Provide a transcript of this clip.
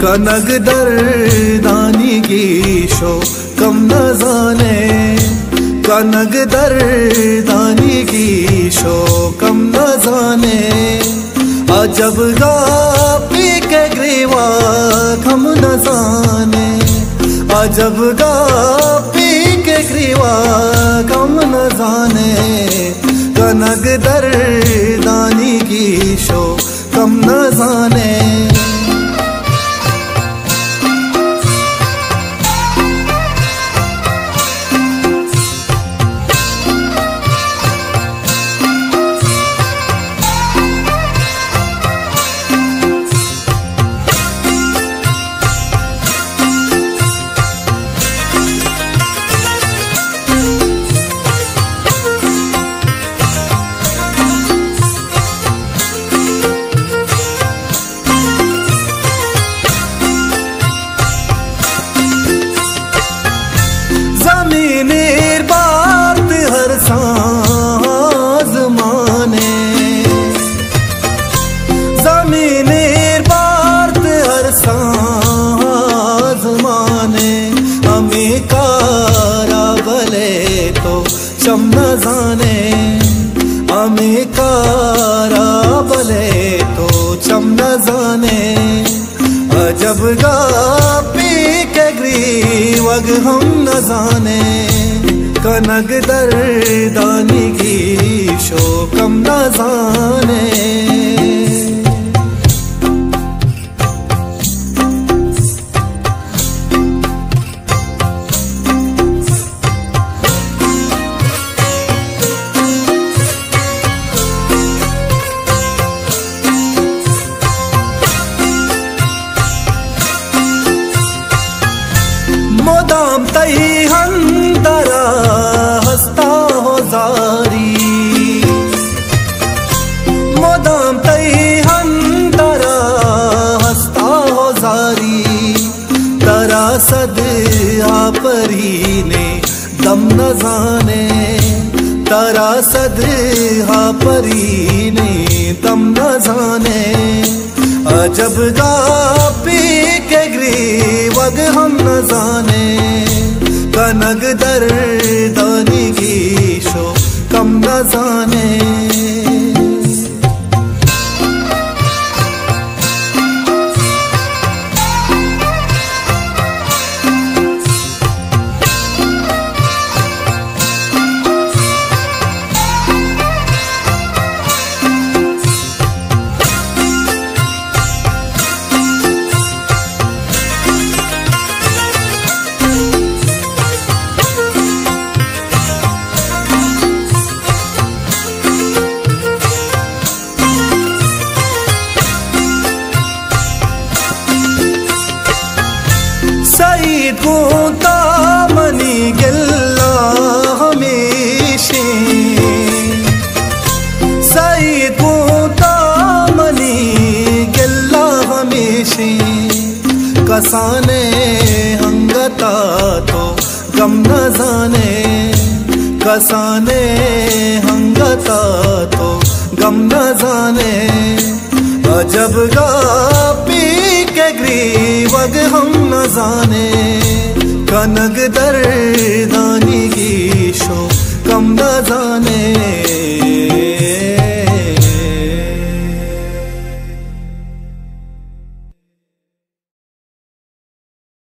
कनक दर्दानी की शो कम न जाने, कनक दर्दानी की शो कम न जाने। अजब गा पी के ग्रीवा कम न जाने, अजब गा पी के ग्रीवा कम न जाने। कनक दर्दानी की शो कम न जाने। चम न जाने, हमें कारा बले तो चम न जाने। अजब गा पी के ग्रीवग हम न जाने। कनक दर्दानी की शो कम न जाने। मोदाम तई हंदरा हंसता हो जारी, मोदाम तई हंदरा हंसता हो जारी। तरा सद परी ने दम न जाने, तरा सद परी ने दम न जाने। अजब गा पी के ग्रीवग हम न जाने। कनक दर्दानी की शो कम न जाने। सईद कूता मनी गिल्ला हमेशे, सईद कूता मनी गिल्ला हमेशे। कसाने हंगता तो गम न जाने, कसाने हंगता तो गम न जाने। अजब गा पी के ग्रीवग हम न जाने। कनक दर्दानी